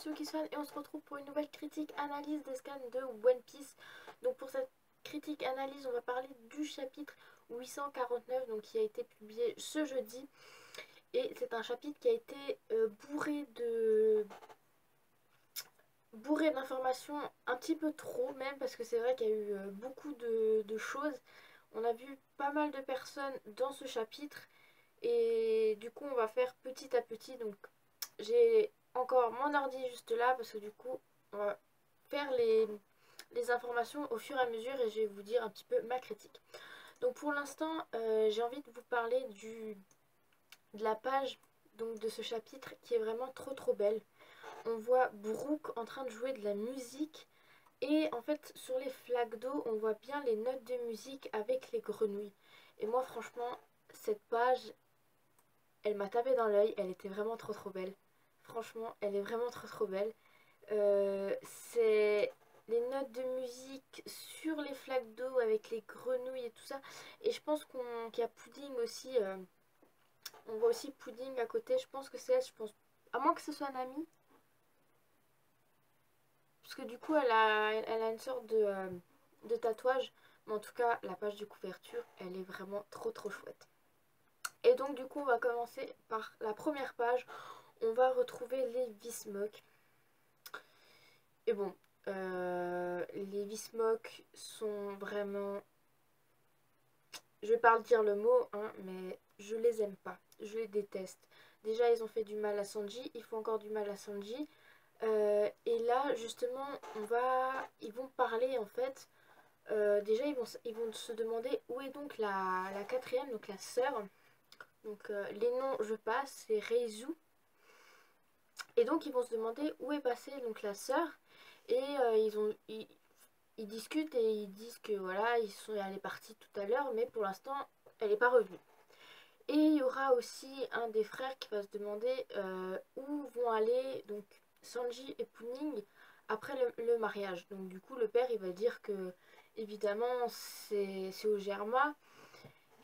c'est Okiswan et on se retrouve pour une nouvelle critique analyse des scans de One Piece. Donc pour cette critique analyse, on va parler du chapitre 849 donc qui a été publié ce jeudi. Et c'est un chapitre qui a été bourré d'informations, un petit peu trop même, parce que c'est vrai qu'il y a eu beaucoup de choses. On a vu pas mal de personnes dans ce chapitre et du coup on va faire petit à petit. Donc j'ai encore mon ordi juste là parce que du coup on va faire les informations au fur et à mesure et je vais vous dire un petit peu ma critique. Donc pour l'instant j'ai envie de vous parler de la page donc de ce chapitre qui est vraiment trop belle. On voit Brook en train de jouer de la musique et en fait sur les flaques d'eau on voit bien les notes de musique avec les grenouilles. Et moi franchement cette page elle m'a tapé dans l'œil, elle était vraiment trop belle. Franchement elle est vraiment trop belle. C'est les notes de musique sur les flaques d'eau avec les grenouilles et tout ça. Et je pense qu'il y a Pudding aussi. On voit aussi Pudding à côté. Je pense que c'est elle, je pense. À moins que ce soit Nami. Parce que du coup, elle a une sorte de tatouage. Mais en tout cas, la page de couverture, elle est vraiment trop chouette. Et donc, du coup, on va commencer par la première page. On va retrouver les Vismok. Et bon, les Vismok sont vraiment... Je vais pas dire le mot, hein, mais je les aime pas. Je les déteste. Déjà, ils ont fait du mal à Sanji. Ils font encore du mal à Sanji. Et là, justement, ils vont parler, en fait. Déjà, ils vont se demander où est donc la quatrième, donc la sœur. Donc, les noms, je passe, c'est Reizu. Et donc, ils vont se demander où est passée donc la sœur. Et ils discutent et ils disent que voilà, elle est partie tout à l'heure, mais pour l'instant, elle n'est pas revenue. Et il y aura aussi un des frères qui va se demander où vont aller donc Sanji et Pudding après le mariage. Donc du coup, le père, il va dire que évidemment, c'est au Germa.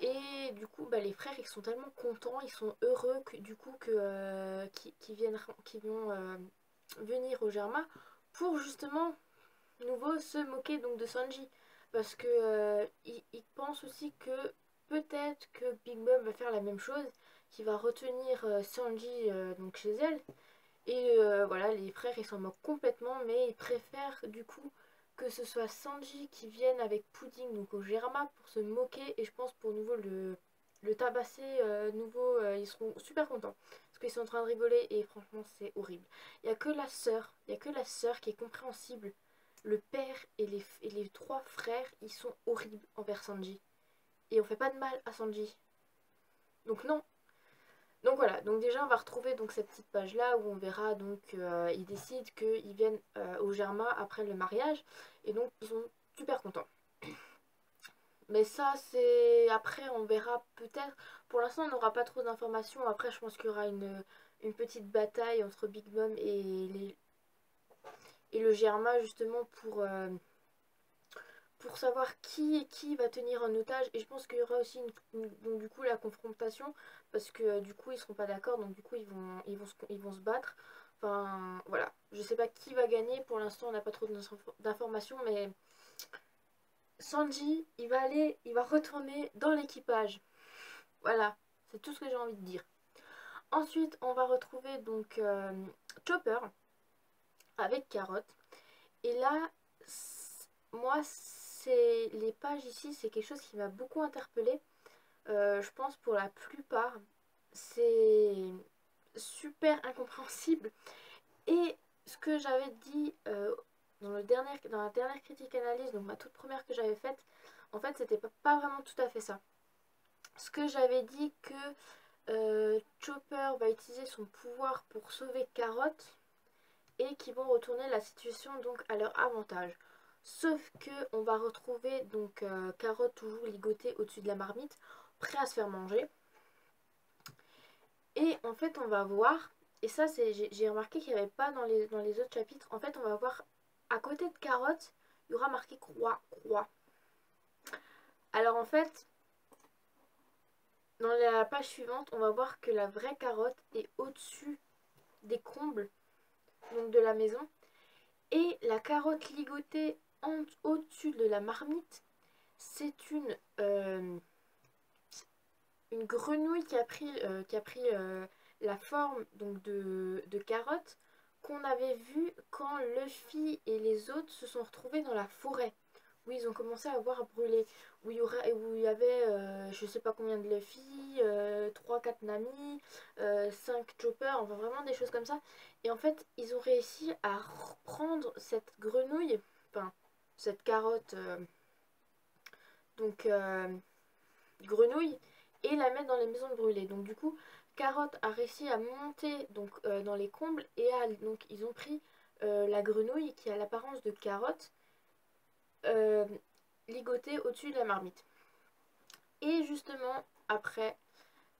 Et du coup, bah, les frères, ils sont tellement contents, ils sont heureux que, du coup qu'ils vont venir au Germa pour justement nouveau se moquer donc de Sanji parce que il pense aussi que peut-être que Big Mom va faire la même chose, qu'il va retenir Sanji donc chez elle et voilà, les frères ils s'en moquent complètement, mais ils préfèrent du coup que ce soit Sanji qui vienne avec Pudding donc au Germa pour se moquer et je pense pour nouveau le tabasser nouveau, ils seront super contents parce qu'ils sont en train de rigoler et franchement c'est horrible. Il y a que la sœur qui est compréhensible. Le père et les trois frères, ils sont horribles envers Sanji. Et on fait pas de mal à Sanji. Donc non. Donc voilà, donc déjà on va retrouver donc cette petite page là où on verra donc ils décident qu'ils viennent au Germa après le mariage. Et donc ils sont super contents. Mais ça c'est... Après on verra peut-être... Pour l'instant on n'aura pas trop d'informations. Après je pense qu'il y aura une petite bataille entre Big Mom et le Germa justement pour savoir qui va tenir un otage. Et je pense qu'il y aura aussi donc du coup la confrontation parce que du coup ils seront pas d'accord, donc du coup ils vont se battre. Enfin voilà, je sais pas qui va gagner, pour l'instant on n'a pas trop d'informations, mais Sanji il va retourner dans l'équipage. Voilà, c'est tout ce que j'ai envie de dire. Ensuite on va retrouver donc Chopper avec Carotte. Et là, moi, c'est les pages ici, c'est quelque chose qui m'a beaucoup interpellée. Je pense pour la plupart, c'est super incompréhensible. Et ce que j'avais dit dans la dernière critique analyse, donc ma toute première que j'avais faite, en fait, c'était pas vraiment tout à fait ça. Ce que j'avais dit que Chopper va utiliser son pouvoir pour sauver Carotte et qui vont retourner la situation donc à leur avantage. Sauf que on va retrouver donc Carotte toujours ligotée au-dessus de la marmite, prêt à se faire manger. Et en fait on va voir, et ça c'est j'ai remarqué qu'il n'y avait pas dans les autres chapitres, en fait on va voir à côté de Carotte, il y aura marqué croix. Alors en fait, dans la page suivante, on va voir que la vraie Carotte est au-dessus des combles donc de la maison. Et la carotte ligotée au-dessus de la marmite, c'est une grenouille qui a pris la forme donc de carotte qu'on avait vue quand Luffy et les autres se sont retrouvés dans la forêt. Où ils ont commencé à voir brûler. Où il y avait je sais pas combien de Luffy, 3-4 Nami, 5 Chopper, enfin vraiment des choses comme ça. Et en fait, ils ont réussi à reprendre cette grenouille, enfin cette carotte, donc grenouille, et la mettre dans les maisons brûlées. Donc du coup, Carotte a réussi à monter donc dans les combles donc ils ont pris la grenouille qui a l'apparence de carotte euh, ligotée au-dessus de la marmite. Et justement après,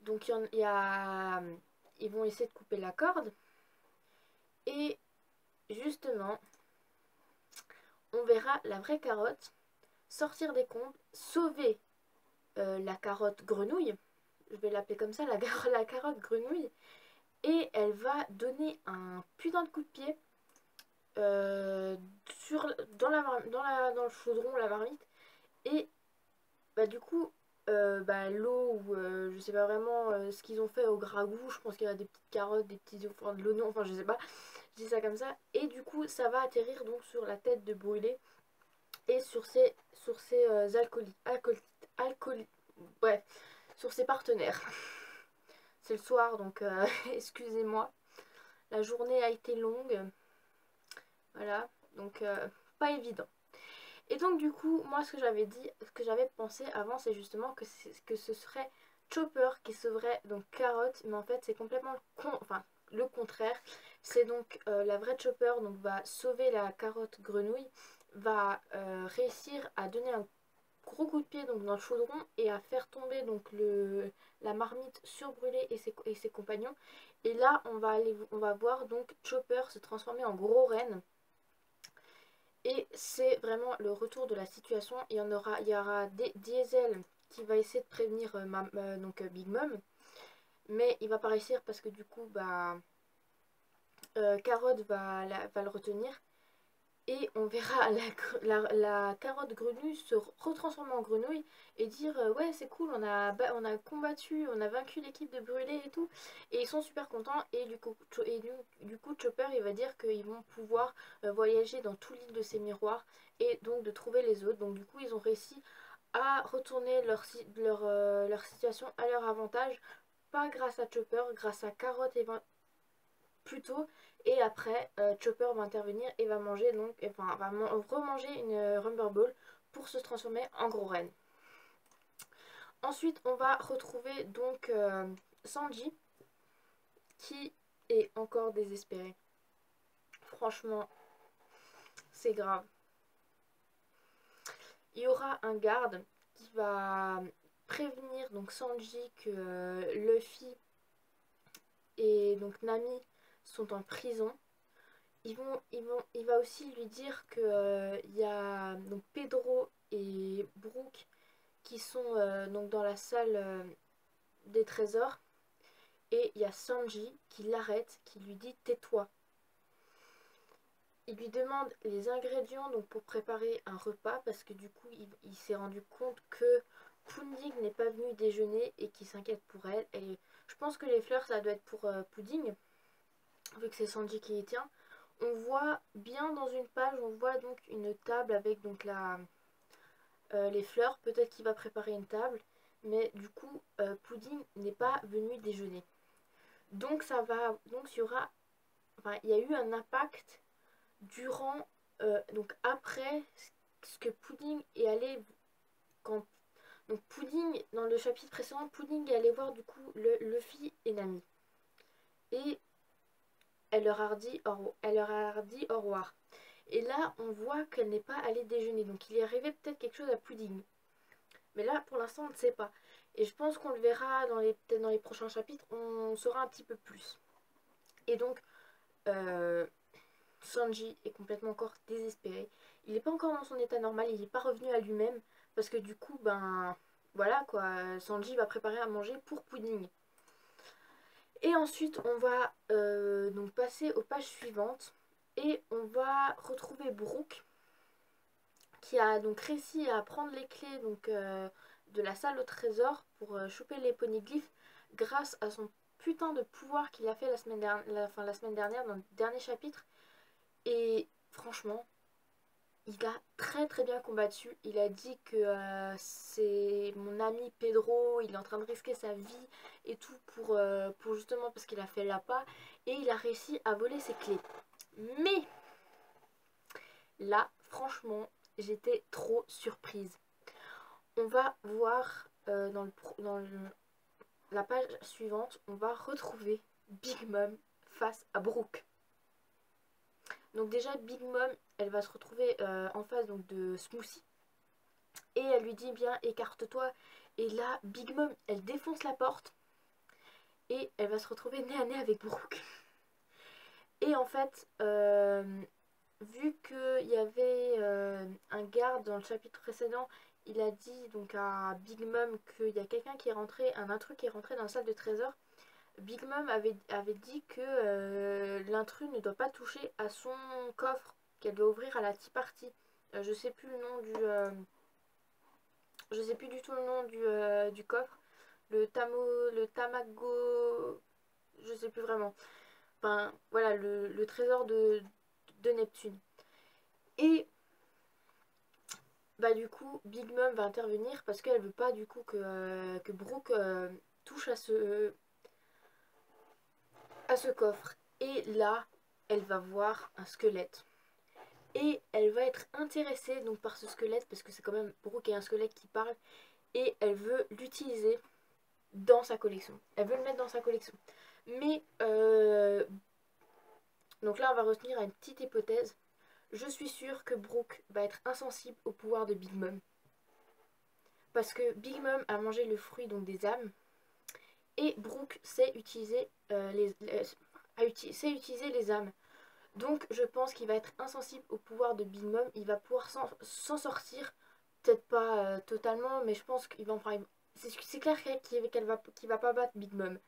donc ils vont essayer de couper la corde et justement on verra la vraie carotte sortir des combles, sauver la carotte grenouille, je vais l'appeler comme ça, la carotte grenouille, et elle va donner un putain de coup de pied dans le chaudron, la marmite, et bah du coup, l'eau, ou je sais pas vraiment ce qu'ils ont fait au gragout, je pense qu'il y a des petites carottes, des petits, enfin de l'oignon, enfin je sais pas, je dis ça comme ça, et du coup ça va atterrir donc sur la tête de Brûlé et sur ses alcoolites, bref, sur ses partenaires. C'est le soir, donc excusez-moi. La journée a été longue. Voilà, donc pas évident. Et donc du coup, moi ce que j'avais pensé avant, c'est justement que ce serait Chopper qui sauverait donc Carotte, mais en fait c'est complètement le contraire. C'est donc la vraie Chopper donc va sauver la carotte grenouille, va réussir à donner un gros coup de pied donc dans le chaudron et à faire tomber donc la marmite sur Brûlé et ses compagnons. Et là on va voir donc Chopper se transformer en gros renne. Et c'est vraiment le retour de la situation. Il y aura Diesel qui va essayer de prévenir Big Mom, mais il va pas réussir parce que du coup Carotte va le retenir. Et on verra la carotte grenouille se retransformer en grenouille et dire ouais c'est cool, on a combattu, on a vaincu l'équipe de Brûlé et tout. Et ils sont super contents et du coup Chopper il va dire qu'ils vont pouvoir voyager dans tout l'île de ces miroirs et donc de trouver les autres. Donc du coup ils ont réussi à retourner leur situation à leur avantage. Pas grâce à Chopper, grâce à Carotte plutôt. Et après, Chopper va intervenir et va manger remanger une Rumble Ball pour se transformer en gros reine. Ensuite, on va retrouver donc Sanji qui est encore désespéré. Franchement, c'est grave. Il y aura un garde qui va prévenir donc Sanji que Luffy et donc Nami sont en prison. Il va aussi lui dire que y a donc Pedro et Brooke qui sont donc dans la salle des trésors. Et il y a Sanji qui l'arrête, qui lui dit tais-toi. Il lui demande les ingrédients donc pour préparer un repas parce que du coup il s'est rendu compte que Pudding n'est pas venu déjeuner et qu'il s'inquiète pour elle. Et je pense que les fleurs ça doit être pour Pudding vu que c'est Sanji qui y tient. On voit bien dans une page, on voit donc une table avec donc les fleurs. Peut-être qu'il va préparer une table, mais du coup, Pudding n'est pas venu déjeuner. Donc il y a eu un impact durant, donc après ce que Pudding est allé quand donc Pudding dans le chapitre précédent, Pudding est allé voir du coup Luffy et Nami et elle leur a dit au revoir. Et là, on voit qu'elle n'est pas allée déjeuner. Donc il est arrivé peut-être quelque chose à Pudding. Mais là, pour l'instant, on ne sait pas. Et je pense qu'on le verra peut-être dans les prochains chapitres. On saura un petit peu plus. Et donc, Sanji est complètement encore désespéré. Il n'est pas encore dans son état normal. Il n'est pas revenu à lui-même. Parce que du coup, voilà quoi. Sanji va préparer à manger pour Pudding. Et ensuite, on va donc passer aux pages suivantes. Et on va retrouver Brooke qui a donc réussi à prendre les clés donc, de la salle au trésor pour choper les poneglyphes grâce à son putain de pouvoir qu'il a fait la semaine dernière dans le dernier chapitre. Et franchement, il a très très bien combattu. Il a dit que c'est mon ami Pedro, il est en train de risquer sa vie et tout pour justement parce qu'il a fait l'appât. Et il a réussi à voler ses clés. Mais là, franchement, j'étais trop surprise. On va voir la page suivante, on va retrouver Big Mom face à Brooke. Donc déjà, Big Mom, elle va se retrouver en face donc, de Smoothie. Et elle lui dit bien, écarte-toi. Et là, Big Mom, elle défonce la porte. Et elle va se retrouver nez à nez avec Brooke. Et en fait, vu qu'il y avait un garde dans le chapitre précédent, il a dit donc à Big Mom qu'il y a quelqu'un qui est rentré, un intrus qui est rentré dans la salle de trésor. Big Mom avait dit que l'intrus ne doit pas toucher à son coffre qu'elle doit ouvrir à la tea party. Je sais plus le nom je sais plus du tout le nom du coffre. Le Tamago, je sais plus vraiment. Enfin voilà le trésor de Neptune. Et bah du coup Big Mom va intervenir parce qu'elle veut pas du coup que Brooke touche à ce coffre. Et là, elle va voir un squelette. Et elle va être intéressée donc par ce squelette parce que c'est quand même Brooke et un squelette qui parle. Et elle veut l'utiliser dans sa collection. Elle veut le mettre dans sa collection. Mais donc là, on va retenir à une petite hypothèse. Je suis sûre que Brooke va être insensible au pouvoir de Big Mom. Parce que Big Mom a mangé le fruit donc des âmes. Et Brooke sait utiliser, sait utiliser les âmes. Donc je pense qu'il va être insensible au pouvoir de Big Mom. Il va pouvoir s'en sortir. Peut-être pas totalement, mais je pense qu'il va en faire. C'est clair qu'il va pas battre Big Mom.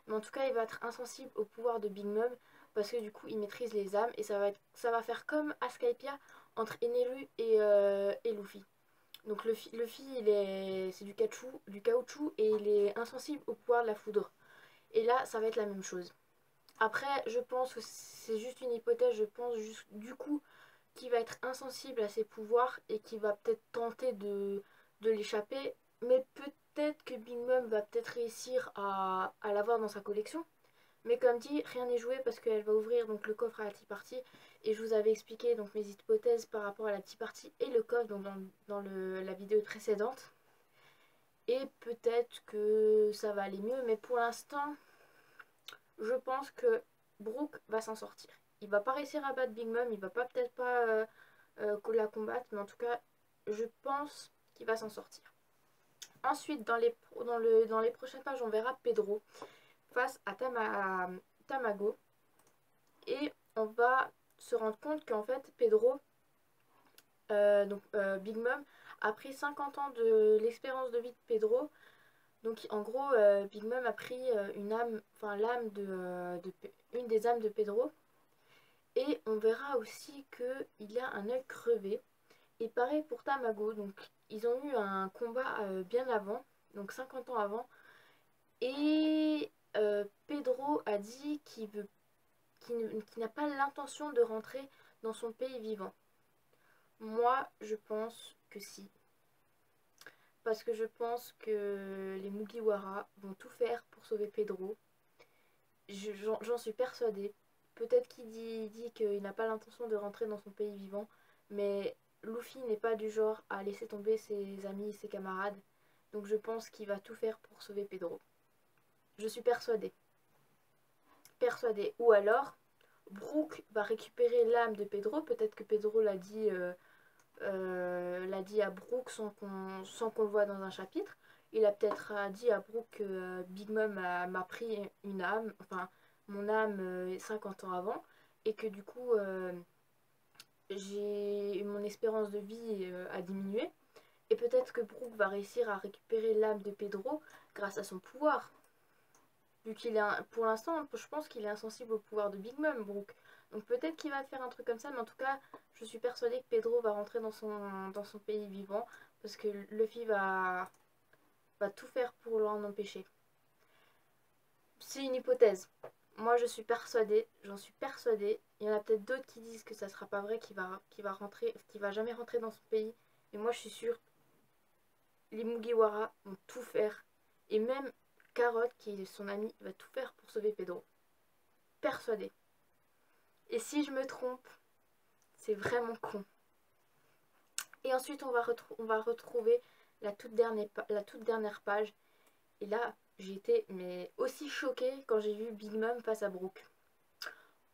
Mais en tout cas, il va être insensible au pouvoir de Big Mom. Parce que du coup, il maîtrise les âmes. Et ça va faire comme Asclepia entre Enelu et Luffy. Donc Luffy c'est du caoutchouc et il est insensible au pouvoir de la foudre. Et là, ça va être la même chose. Après, je pense que c'est juste une hypothèse, je pense juste du coup qu'il va être insensible à ses pouvoirs et qu'il va peut-être tenter de l'échapper. Mais peut-être que Big Mom va peut-être réussir à l'avoir dans sa collection. Mais comme dit, rien n'est joué parce qu'elle va ouvrir donc, le coffre à la Tea Party. Et je vous avais expliqué donc, mes hypothèses par rapport à la Tea Party et le coffre donc, dans la vidéo précédente. Et peut-être que ça va aller mieux. Mais pour l'instant, je pense que Brooke va s'en sortir. Il va pas réussir à battre Big Mom. Il va pas peut-être pas la combattre. Mais en tout cas, je pense qu'il va s'en sortir. Ensuite, dans les prochaines pages, on verra Pedro face à Tamago. Et on va se rendre compte qu'en fait, Pedro, Big Mom, a pris 50 ans de l'expérience de vie de Pedro. Donc en gros, Big Mom a pris une âme, enfin l'âme une des âmes de Pedro. Et on verra aussi qu'il a un œil crevé. Et pareil pour Tamago. Donc ils ont eu un combat bien avant, donc 50 ans avant. Et Pedro a dit qu'il n'a pas l'intention de rentrer dans son pays vivant. Moi, je pense que si. Parce que je pense que les Mugiwara vont tout faire pour sauver Pedro. J'en suis persuadée. Peut-être qu'il dit qu'il n'a pas l'intention de rentrer dans son pays vivant, mais Luffy n'est pas du genre à laisser tomber ses amis et ses camarades. Donc je pense qu'il va tout faire pour sauver Pedro. Je suis persuadée. Persuadée. Ou alors, Brooke va récupérer l'âme de Pedro. Peut-être que Pedro l'a dit à Brooke sans qu'on le voie dans un chapitre. Il a peut-être dit à Brooke que Big Mom m'a pris une âme, enfin mon âme 50 ans avant, et que du coup mon espérance de vie a diminué. Et peut-être que Brooke va réussir à récupérer l'âme de Pedro grâce à son pouvoir. Vu qu'il est pour l'instant, je pense qu'il est insensible au pouvoir de Big Mom, Brooke. Donc peut-être qu'il va faire un truc comme ça, mais en tout cas, je suis persuadée que Pedro va rentrer dans son pays vivant, parce que Luffy va tout faire pour l'en empêcher. C'est une hypothèse. Moi je suis persuadée, j'en suis persuadée. Il y en a peut-être d'autres qui disent que ça sera pas vrai, qu'il va jamais rentrer dans son pays. Mais moi je suis sûre, les Mugiwara vont tout faire. Et même Carrot, qui est son ami, va tout faire pour sauver Pedro. Persuadée. Et si je me trompe, c'est vraiment con. Et ensuite on va retrouver la toute dernière page. Et là, j'ai été mais aussi choquée quand j'ai vu Big Mom face à Brook.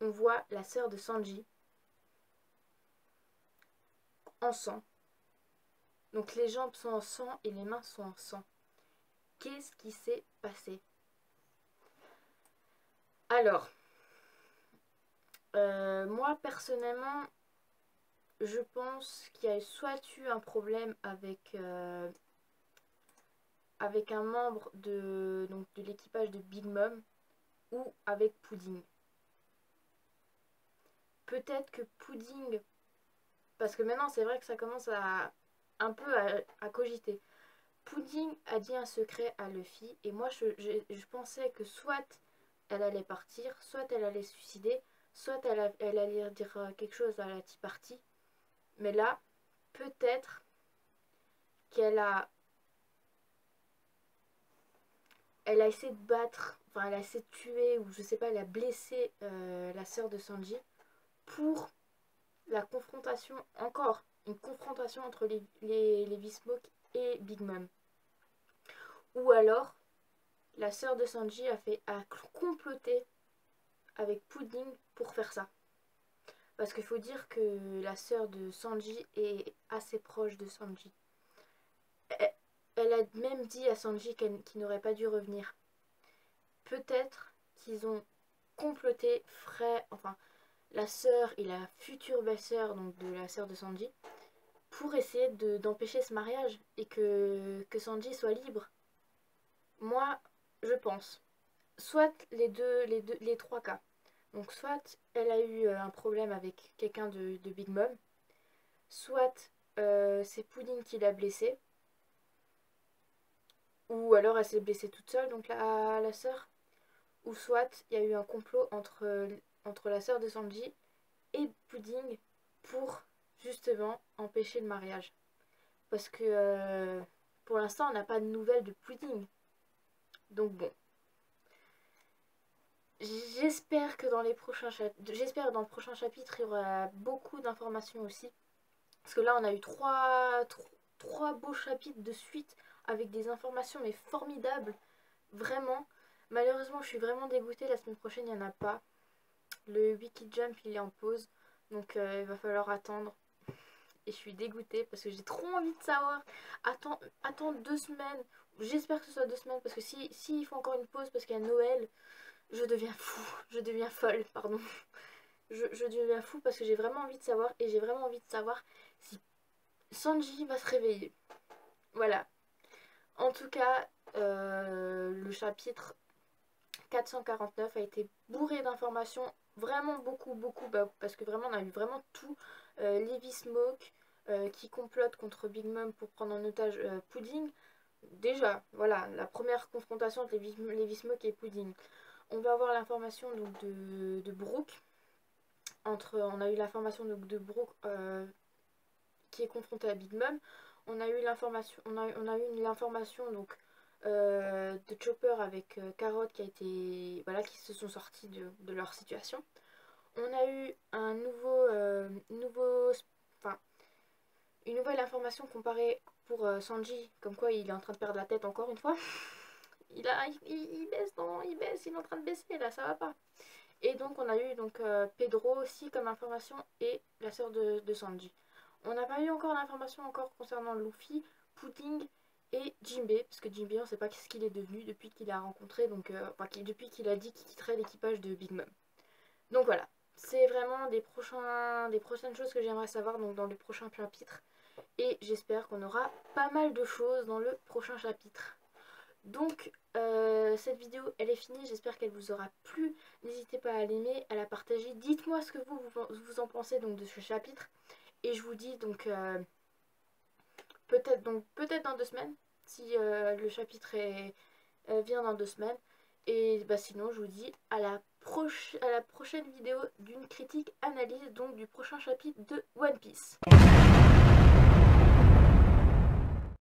On voit la sœur de Sanji en sang. Donc les jambes sont en sang et les mains sont en sang. Qu'est-ce qui s'est passé? Alors, moi personnellement, je pense qu'il y a soit eu un problème avec un membre de l'équipage de Big Mom ou avec Pudding. Peut-être que Pudding, parce que maintenant c'est vrai que ça commence à un peu à cogiter. Pudding a dit un secret à Luffy et moi je pensais que soit elle allait partir, soit elle allait se suicider, soit elle allait dire quelque chose à la Tea Party. Mais là, peut-être qu'elle a essayé de battre, enfin elle a essayé de tuer ou je sais pas, elle a blessé la sœur de Sanji pour la confrontation, encore une confrontation entre les V-Smoke et Big Mom. Ou alors, la sœur de Sanji a comploté avec Pudding pour faire ça. Parce qu'il faut dire que la sœur de Sanji est assez proche de Sanji. Elle a même dit à Sanji qu'il n'aurait pas dû revenir. Peut-être qu'ils ont comploté enfin la sœur et la future belle-sœur donc de la sœur de Sanji pour essayer d'empêcher ce mariage et que Sanji soit libre. Moi, je pense. Soit les trois cas. Donc soit elle a eu un problème avec quelqu'un de Big Mom, soit c'est Pudding qui l'a blessée, ou alors elle s'est blessée toute seule, donc la sœur, ou soit il y a eu un complot entre la sœur de Sanji et Pudding pour justement empêcher le mariage. Parce que pour l'instant on n'a pas de nouvelles de Pudding. Donc bon. J'espère que dans le prochain chapitre, il y aura beaucoup d'informations aussi. Parce que là, on a eu trois beaux chapitres de suite avec des informations mais formidables. Vraiment. Malheureusement, je suis vraiment dégoûtée. La semaine prochaine, il n'y en a pas. Le Wiki Jump, il est en pause. Donc, il va falloir attendre. Et je suis dégoûtée parce que j'ai trop envie de savoir. Attends 2 semaines. J'espère que ce soit 2 semaines parce que si il faut encore une pause parce qu'il y a Noël, je deviens fou, je deviens folle, pardon. Je deviens fou parce que j'ai vraiment envie de savoir et j'ai vraiment envie de savoir si Sanji va se réveiller. Voilà. En tout cas, le chapitre 449 a été bourré d'informations, vraiment beaucoup, parce que vraiment on a eu vraiment tout. Levi Smoke qui complote contre Big Mom pour prendre en otage Pudding. Déjà, voilà, la première confrontation entre Levi Smoke et Pudding. On va avoir l'information donc de Brook. On a eu l'information de Brook qui est confronté à Big Mom. On a eu l'information, donc de Chopper avec Carrot qui a été, voilà, qui se sont sortis de leur situation. On a eu une nouvelle information comparée pour Sanji, comme quoi il est en train de perdre la tête encore une fois. Il baisse, il est en train de baisser là, ça va pas. Et donc on a eu Pedro aussi comme information et la sœur de Sanji. On n'a pas eu encore d'informations concernant Luffy, Pudding et Jinbei, parce que Jinbei on sait pas ce qu'il est devenu depuis qu'il a rencontré, depuis qu'il a dit qu'il quitterait l'équipage de Big Mom. Donc voilà, c'est vraiment des prochaines choses que j'aimerais savoir donc dans le prochain chapitre. Et j'espère qu'on aura pas mal de choses dans le prochain chapitre. Donc cette vidéo elle est finie, j'espère qu'elle vous aura plu. N'hésitez pas à l'aimer, à la partager. Dites-moi ce que vous en pensez donc de ce chapitre. Et je vous dis donc peut-être dans 2 semaines, si le chapitre vient dans 2 semaines. Et bah sinon je vous dis à la prochaine vidéo d'une critique analyse donc du prochain chapitre de One Piece.